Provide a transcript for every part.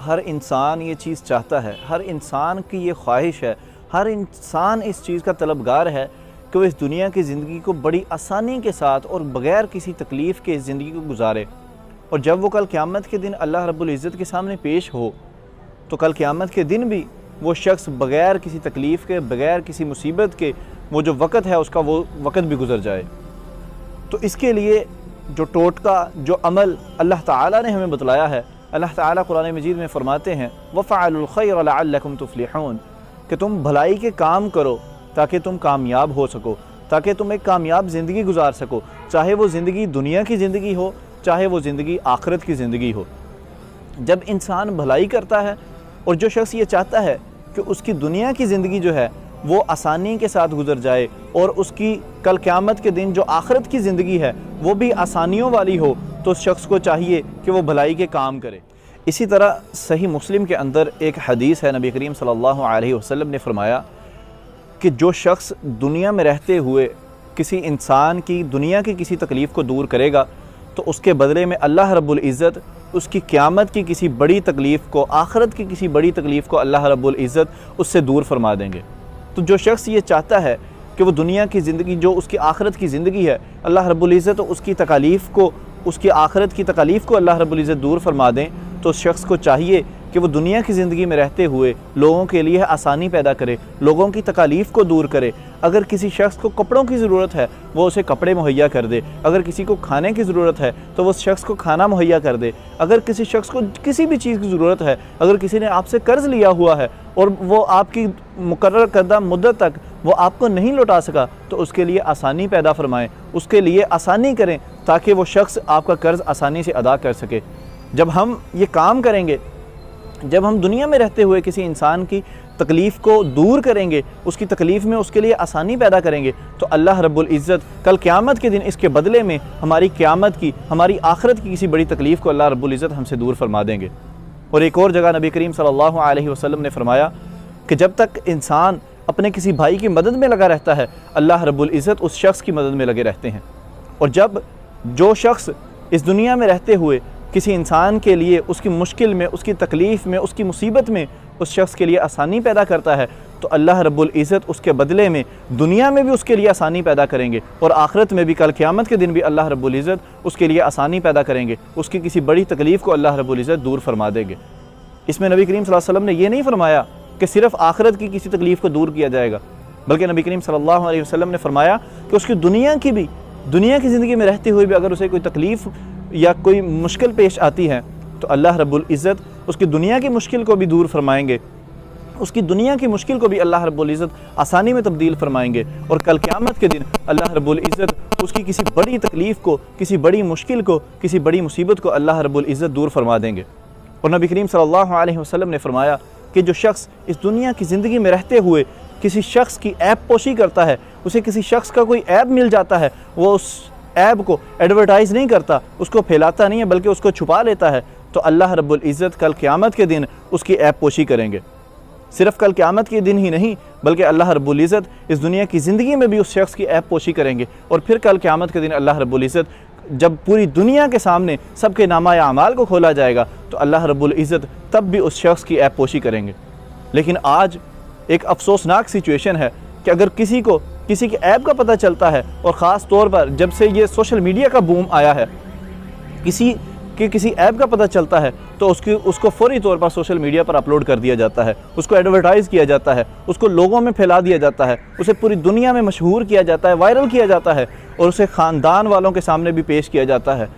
हर इंसान ये चीज़ चाहता है, हर इंसान की ये ख्वाहिश है, हर इंसान इस चीज़ का तलबगार है कि वो इस दुनिया की ज़िंदगी को बड़ी आसानी के साथ और बग़ैर किसी तकलीफ़ के इस ज़िंदगी को गुजारे। और जब वो कल क़यामत के दिन अल्लाह रब्बुल इज़्ज़त के सामने पेश हो तो कल क़यामत के दिन भी वो शख्स बग़ैर किसी तकलीफ़ के, बग़ैर किसी मुसीबत के वो जो वक़्त है उसका वो वक़्त भी गुज़र जाए। तो इसके लिए जो टोटका, जो अमल अल्लाह ताला ने हमें बतलाया है, अल्लाह ताला कुरान मजीद में फ़रमाते हैं वफ़अलुल खैर लअल्लकुम तुफ़्लिहून, कि तुम भलाई के काम करो ताकि तुम कामयाब हो सको, ताकि तुम एक कामयाब ज़िंदगी गुजार सको, चाहे वो ज़िंदगी दुनिया की ज़िंदगी हो, चाहे वो ज़िंदगी आखिरत की ज़िंदगी हो। जब इंसान भलाई करता है और जो शख्स ये चाहता है कि उसकी दुनिया की ज़िंदगी जो है वो आसानी के साथ गुजर जाए और उसकी कल क़यामत के दिन जो आखिरत की ज़िंदगी है वो भी आसानियों वाली हो, तो उस शख्स को चाहिए कि वो भलाई के काम करे। इसी तरह सही मुस्लिम के अंदर एक हदीस है, नबी करीम सल्लल्लाहु अलैहि वसल्लम ने फ़रमाया कि जो शख्स दुनिया में रहते हुए किसी इंसान की दुनिया की किसी तकलीफ़ को दूर करेगा तो उसके बदले में अल्लाह रब्बुल इज़्ज़त उसकी क़यामत की किसी बड़ी तकलीफ़ को, आखिरत की किसी बड़ी तकलीफ़ को अल्लाह रब्बुल इज़्ज़त उससे दूर फरमा देंगे। तो जो शख्स ये चाहता है कि वो दुनिया की ज़िंदगी जो उसकी आखिरत की ज़िंदगी है, अल्लाह रब्बुल इज़्ज़त उसकी तकालीफ़ को, उसकी आखिरत की तकालीफ़ को अल्लाह रब्बुल इज़्ज़त दूर फरमा दें, तो उस शख्स को चाहिए कि वो दुनिया की ज़िंदगी में रहते हुए लोगों के लिए आसानी पैदा करे, लोगों की तकालीफ़ को दूर करे। अगर किसी शख्स को कपड़ों की ज़रूरत है वो उसे कपड़े मुहैया कर दे, अगर किसी को खाने की ज़रूरत है तो वो उस शख्स को खाना मुहैया कर दे, अगर किसी शख्स को किसी भी चीज़ की ज़रूरत है, अगर किसी ने आपसे कर्ज़ लिया हुआ है और वो आपकी मुकर्रर करदा मुद्दत तक वो आपको नहीं लौटा सका, तो उसके लिए आसानी पैदा फरमाएँ, उसके लिए आसानी करें ताकि वो शख्स आपका कर्ज़ आसानी से अदा कर सके। जब हम ये काम करेंगे, जब हम दुनिया में रहते हुए किसी इंसान की तकलीफ़ को दूर करेंगे, उसकी तकलीफ़ में उसके लिए आसानी पैदा करेंगे, तो अल्लाह रब्बुल इज़्ज़त कल क़यामत के दिन इसके बदले में हमारी क़यामत की, हमारी आखिरत की किसी बड़ी तकलीफ़ को अल्लाह रब्बुल इज़्ज़त हमसे दूर फरमा देंगे। और एक और जगह नबी करीम सल्लल्लाहु अलैहि वसल्लम ने फ़रमाया कि जब तक इंसान अपने किसी भाई की मदद में लगा रहता है, अल्लाह रब्बुल इज़्ज़त उस शख्स की मदद में लगे रहते हैं। और जब जो शख्स इस दुनिया में रहते हुए किसी इंसान के लिए उसकी मुश्किल में, उसकी तकलीफ़ में, उसकी मुसीबत में उस शख्स के लिए आसानी पैदा करता है, तो अल्लाह रब्बुल इज़्ज़त उसके बदले में दुनिया में भी उसके लिए आसानी पैदा करेंगे और आखिरत में भी, कल क़यामत के दिन भी अल्लाह रब्बुल इज़्ज़त उसके लिए आसानी पैदा करेंगे, उसकी किसी बड़ी तकलीफ़ को अल्लाह रब्बुल इज़्ज़त दूर फरमा देंगे। इसमें नबी करीम सल्लल्लाहु अलैहि वसल्लम ने यह नहीं फरमाया कि सिर्फ़ आखिरत की किसी तकलीफ़ को दूर किया जाएगा, बल्कि नबी करीम सल्लल्लाहु अलैहि वसल्लम ने फरमाया कि उसकी दुनिया की ज़िंदगी में रहते हुए भी अगर उसे कोई तकलीफ़ या कोई मुश्किल पेश आती है तो अल्लाह रब्बुल इज़्ज़त उसकी दुनिया की मुश्किल को भी दूर फरमाएंगे, उसकी दुनिया की मुश्किल को भी अल्लाह रब्बुल इज़्ज़त आसानी में तब्दील फरमाएंगे। और कल क़यामत के दिन अल्लाह रब्बुल इज़्ज़त उसकी किसी बड़ी तकलीफ़ को, किसी बड़ी मुश्किल को, किसी बड़ी मुसीबत को अल्लाह रब्बुल इज़्ज़त दूर फरमा देंगे। और नबी करीम सल्लल्लाहु अलैहि वसल्लम ने फरमाया कि जो शख्स इस दुनिया की ज़िंदगी में रहते हुए किसी शख्स की ऐब पोशी करता है, उसे किसी शख्स का कोई ऐब मिल जाता है, वो उस ऐब को एडवर्टाइज़ नहीं करता, उसको फैलाता नहीं है, बल्कि उसको छुपा लेता है, तो अल्लाह रब्बुल इज़्ज़त कल क़यामत के दिन उसकी ऐब पोशी करेंगे। सिर्फ़ कल क़यामत के दिन ही नहीं, बल्कि अल्लाह रब्बुल इज़्ज़त इस दुनिया की ज़िंदगी में भी उस शख्स की ऐब पोशी करेंगे। और फिर कल क़यामत के दिन अल्लाह रब्बुल इज़्ज़त जब पूरी दुनिया के सामने सबके नामा अमाल को खोला जाएगा तो अल्लाह रब्बुल इज़्ज़त तब भी उस शख्स की ऐब पोशी करेंगे। लेकिन आज एक अफसोसनाक सिचुएशन है कि अगर किसी को किसी की ऐब का पता चलता है, और ख़ास तौर पर जब से ये सोशल मीडिया का बूम आया है, किसी ऐब का पता चलता है तो उसको फ़ौरी तौर पर सोशल मीडिया पर अपलोड कर दिया जाता है, उसको एडवर्टाइज़ किया जाता है, उसको लोगों में फैला दिया जाता है, उसे पूरी दुनिया में मशहूर किया जाता है, वायरल किया जाता है और उसे ख़ानदान वालों के सामने भी पेश किया जाता है।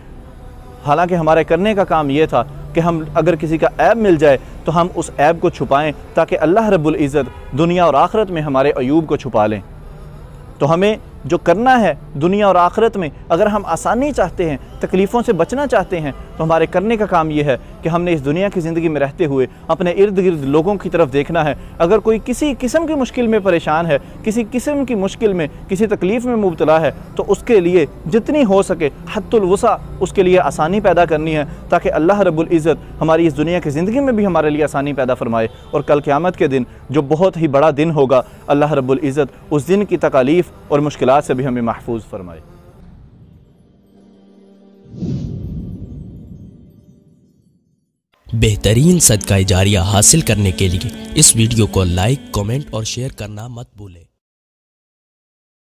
हालांकि हमारे करने का काम ये था कि हम अगर किसी का ऐब मिल जाए तो हम उस ऐब को छुपाएँ ताकि अल्लाह रब्बुल इज़्ज़त दुनिया और आखिरत में हमारे अयूब को छुपा लें। तो हमें जो करना है दुनिया और आखिरत में, अगर हम आसानी चाहते हैं तकलीफ़ों से बचना चाहते हैं तो हमारे करने का काम ये है कि हमने इस दुनिया की ज़िंदगी में रहते हुए अपने इर्द गिर्द लोगों की तरफ देखना है। अगर कोई किसी किस्म की मुश्किल में परेशान है, किसी किस्म की मुश्किल में, किसी तकलीफ़ में मुब्तला है, तो उसके लिए जितनी हो सके हद्दुल वसा उसके लिए आसानी पैदा करनी है, ताकि अल्लाह रब्बुल इज़्ज़त हमारी इस दुनिया की ज़िंदगी में भी हमारे लिए आसानी पैदा फरमाए। और कल क़यामत के दिन जो बहुत ही बड़ा दिन होगा, अल्लाह रब्बुल इज़्ज़त उस दिन की तकालीफ़ और मुश्किलात से भी हमें महफूज फरमाए। बेहतरीन सदका जारिया हासिल करने के लिए इस वीडियो को लाइक, कमेंट और शेयर करना मत भूलें।